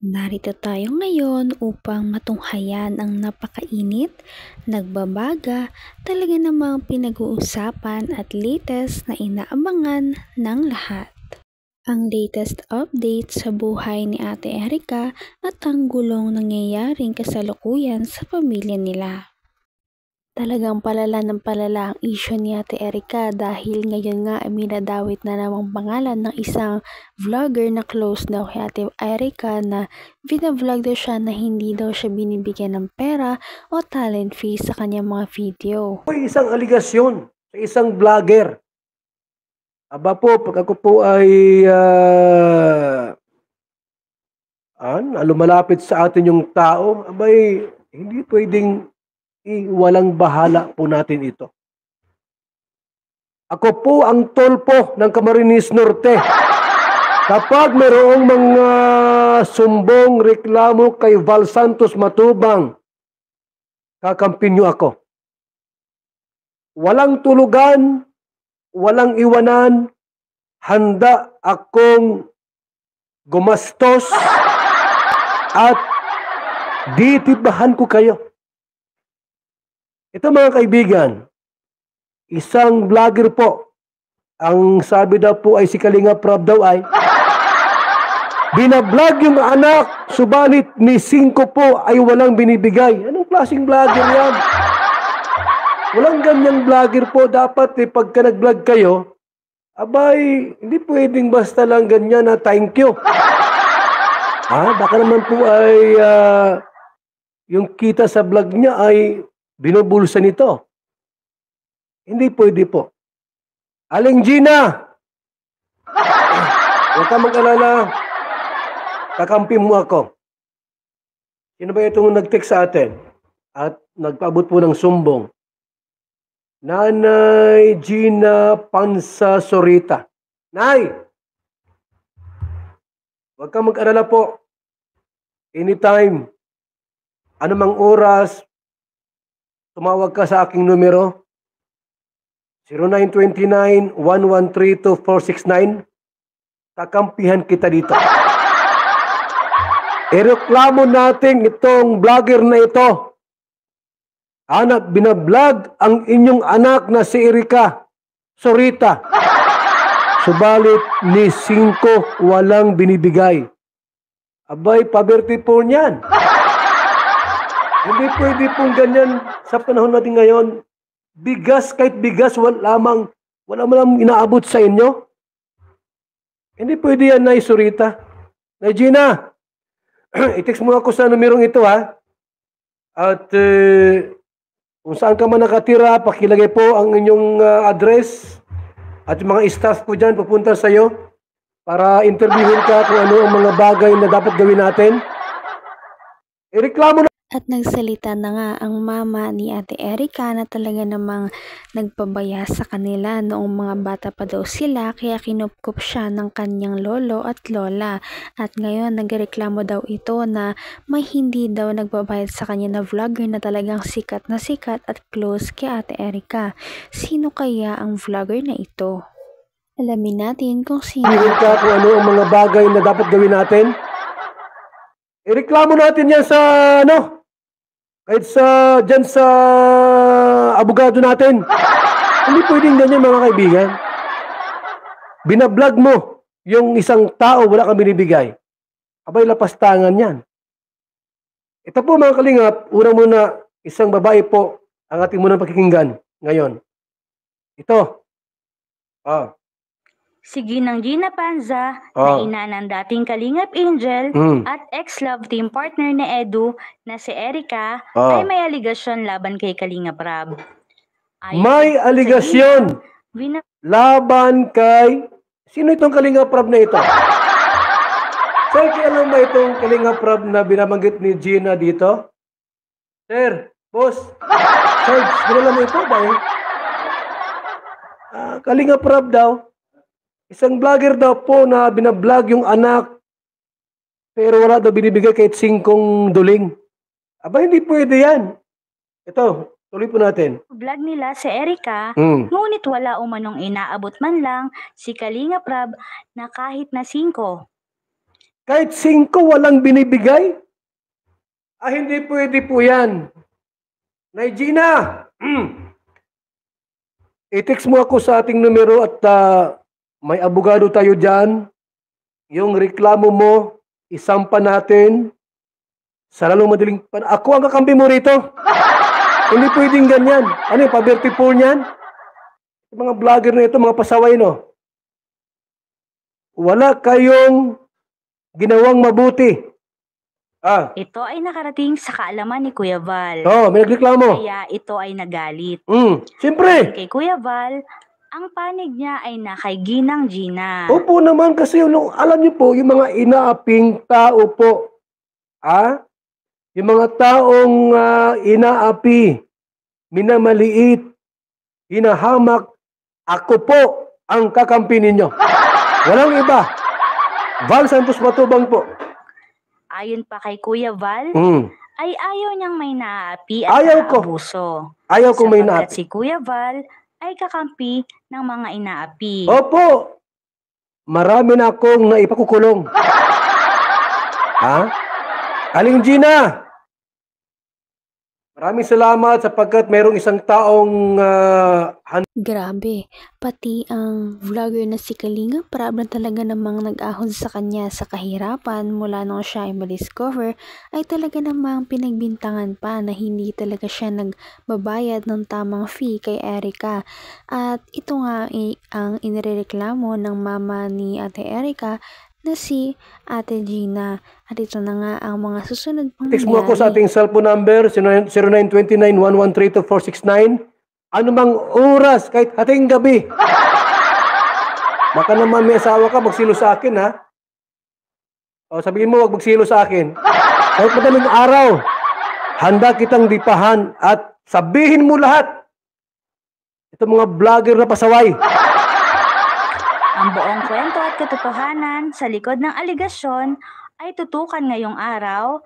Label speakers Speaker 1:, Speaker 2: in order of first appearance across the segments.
Speaker 1: Narito tayo ngayon upang matunghayan ang napakainit, nagbabaga, talaga namang pinag-uusapan at latest na inaabangan ng lahat. Ang latest update sa buhay ni Ate Erica at ang gulong nangyayaring kasalukuyan sa pamilya nila. Talagang palala ng palala ang issue ni Ate Erica dahil ngayon nga ay minadawit na namang pangalan ng isang vlogger na close daw kay Ate Erica na vlog daw siya na hindi daw siya binibigyan ng pera o talent fee sa kanyang mga video.
Speaker 2: May isang aligasyon sa isang vlogger. Aba po, pag ako po ay lumalapit sa atin yung tao, abay, hindi pwedeng walang bahala po natin ito. Ako po ang tolpo ng Camarines Norte. Kapag mayroong mga sumbong reklamo kay Val Santos Matubang, kakampin niyo ako. Walang tulugan, walang iwanan, handa akong gumastos at ditibahan ko kayo. Ito mga kaibigan, isang vlogger po, ang sabi daw po ay si Kalinga Prab daw ay, binablog yung anak, subalit ni 5 po ay walang binibigay. Anong klaseng vlogger yan? Walang ganyang vlogger po. Dapat pagka nag-vlog kayo, abay, hindi pwedeng basta lang ganyan na thank you. Baka naman po ay yung kita sa vlog niya ay binubulsa nito. Hindi pwede po. Aling Gina, huwag ka mag-alala. Kakampi mo ako. Sino ba itong nag-text sa atin? At nagpaabot po ng sumbong. Nanay Gina Pansa Sorita. Nay! Huwag kang mag-alala po. Anytime, anumang oras, tumawag ka sa aking numero. 0929-1132-469. Kakampihan kita dito. Ireklamo natin itong vlogger na ito. Binablog ang inyong anak na si Erica Sorita. Subalit ni 5 walang binibigay. Abay, poverty po niyan. Hindi pwede pong ganyan sa panahon natin ngayon. Bigas, kahit bigas, wala man inaabot sa inyo. Hindi pwede yan, Nay Sorita. Nay Gina, i-text mo ako sa numerong ito, ha? At kung saan ka man nakatira, pakilagay po ang inyong address at yung mga staff ko dyan pupunta sa iyo para interviewin ka kung ano ang mga bagay na dapat gawin natin. Ireklamo na.
Speaker 1: At nagsalita na nga ang mama ni Ate Erica na talaga namang nagpabaya sa kanila noong mga bata pa daw sila kaya kinupkup siya ng kanyang lolo at lola. At ngayon nagreklamo daw ito na may hindi daw nagbabayad sa kanya na vlogger na talagang sikat at close kay Ate Erica. Sino kaya ang vlogger na ito? Alamin natin kung sino.
Speaker 2: Ka kung ano ang mga bagay na dapat gawin natin. Ireklamo natin yan sa kahit dyan sa abogado natin. Hindi pwedeng ganyan mga kaibigan. Binablog mo yung isang tao, wala kang binibigay. Abay, lapastangan yan. Ito po mga kalingap, unang muna, isang babae po ang ating munang pakikinggan ngayon. Ito.
Speaker 3: Si Ginang Gina Panza, na ina ng dating Kalingap Angel at ex-love team partner ni Edu na si Erica, ay may aligasyon laban kay Kalingap Rab.
Speaker 2: May aligasyon laban kay... Sino itong Kalingap Rab na ito? Sir, alam ba itong Kalingap Rab na binabanggit ni Gina dito? Sir, boss, sir, alam mo ito dahil Kalingap Rab daw. Isang vlogger daw po na binablog yung anak pero wala daw binibigay kahit 5 duling. Aba, hindi pwede yan. Ito, tuloy po natin.
Speaker 3: Vlog nila si Erica, ngunit wala umanong inaabot man lang si Kalingap Rab na kahit na 5.
Speaker 2: Kahit 5 walang binibigay? Hindi pwede po yan. Nay Gina, i-text mo ako sa ating numero at may abogado tayo dyan. Yung reklamo mo, isampa natin sa lalong madaling Ako ang kakampi mo rito. Hindi pwedeng ganyan. Ano yung pa-birthday pool niyan? Mga vlogger na ito, mga pasaway, no? Wala kayong ginawang mabuti.
Speaker 3: Ito ay nakarating sa kaalaman ni Kuya Val.
Speaker 2: May nagreklamo.
Speaker 3: Kaya ito ay nagalit.
Speaker 2: Siyempre.
Speaker 3: Kay Kuya Val, ang panig niya ay na kay Ginang Gina.
Speaker 2: Opo naman kasi alam niyo po, yung mga inaaping tao po. Yung mga taong inaapi, minamaliit, hinahamak, ako po ang kakampi ninyo. Walang iba. Val Santos Matubang po.
Speaker 3: Ayon pa kay Kuya Val, ay ayaw niyang may naapi at naabuso.
Speaker 2: Ayaw ko may naapi.
Speaker 3: Sapagkat si Kuya Val ay kakampi ng mga inaapi.
Speaker 2: Opo. Marami na akong naipakukulong. Aling Gina, maraming salamat sapagkat mayroong isang taong
Speaker 1: Grabe, pati ang vlogger na si Kalinga Prab na talaga namang nag-ahon sa kanya sa kahirapan mula nung siya ay ma-discover, ay talaga namang pinagbintangan pa na hindi talaga siya nagbabayad ng tamang fee kay Erica. At ito nga ay ang inireklamo ng mama ni Ate Erica na si Ate Gina. At ito na nga ang mga susunod pang
Speaker 2: text mo ako sa ating cellphone number 0929-113-2469. Ano mang oras, kahit hating gabi. Baka naman may asawa ka, magsilo sa akin, ha? Sabihin mo, wag magsilo sa akin. Kahit madaling araw, handa kitang dipahan at sabihin mo lahat. Ito mga vlogger na pasaway.
Speaker 3: Ang buong kwento at katotohanan sa likod ng aligasyon ay tutukan ngayong araw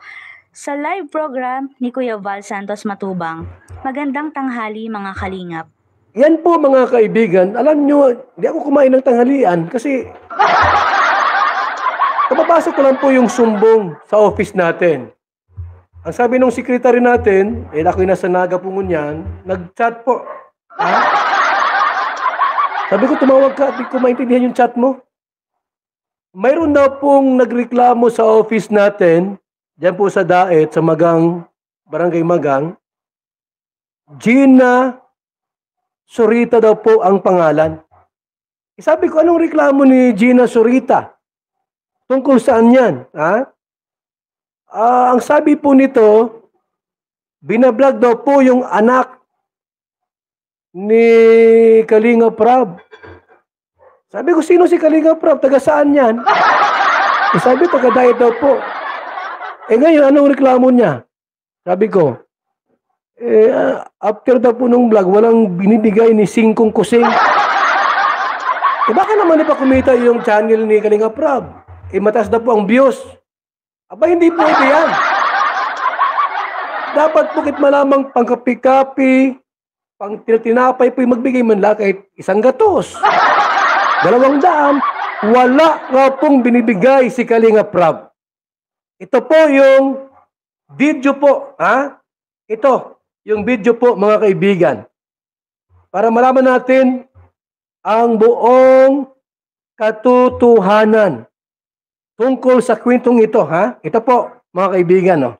Speaker 3: sa live program ni Kuya Val Santos Matubang. Magandang tanghali mga kalingap.
Speaker 2: Yan po mga kaibigan, alam nyo, hindi ako kumain ng tanghalian kasi kapapasok ko lang po yung sumbong sa office natin. Ang sabi nung secretary natin, ako'y nasa Naga po ngunyan, nag-chat po. Sabi ko, tumawag ka, di ko maintindihan yung chat mo. Mayroon na pong nagreklamo sa office natin, dyan po sa Daet, sa Magang, Barangay Magang, Gina Surita daw po ang pangalan. Sabi ko, anong reklamo ni Gina Surita? Tungkol saan yan? Ang sabi po nito, binablog daw po yung anak ni Kalinga Prab. Sabi ko, sino si Kalinga Prab? Taga saan yan? Sabi, taga Daet daw po. Ngayon, anong reklamo niya? Sabi ko, after daw po nung vlog, walang binibigay ni Singkong Kusing. Baka naman ipakumita yung channel ni Kalinga Prab. Mataas na po ang views. Hindi pwede yan. Dapat bukit malamang pangkapi-kapi, pang tinapay po yung magbigay man lang kahit 100 gatos. 200. Wala nga pong binibigay si Kalinga Prab. Ito po yung video po. Ito. Yung video po, mga kaibigan, para malaman natin ang buong katotohanan tungkol sa kwentong ito, Ito po, mga kaibigan,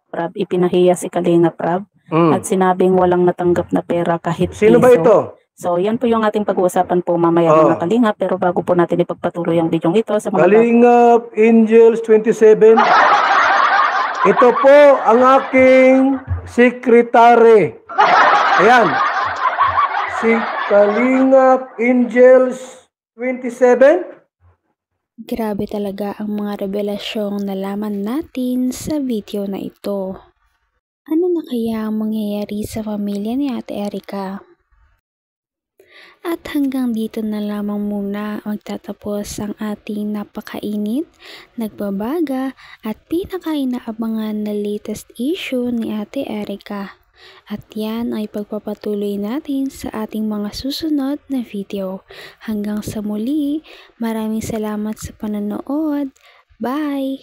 Speaker 4: Prab, ipinahiya si Kalinga Prab at sinabing walang natanggap na pera kahit
Speaker 2: Sino ba ito?
Speaker 4: So, yan po yung ating pag-uusapan po mamaya mga Kalinga, pero bago po natin ipagpatuloy ang video ito sa mga
Speaker 2: Kalinga Angels 27. Ito po ang aking sekretary. Ayan. Si Kalinga Angels 27.
Speaker 1: Grabe talaga ang mga revelasyong nalaman natin sa video na ito. Ano na kaya ang mangyayari sa pamilya ni Ate Erica? At hanggang dito na lamang muna magtatapos ang ating napakainit, nagbabaga at pinakainaabangan na latest issue ni Ate Erica. At yan ay pagpapatuloy natin sa ating mga susunod na video. Hanggang sa muli, maraming salamat sa panonood. Bye!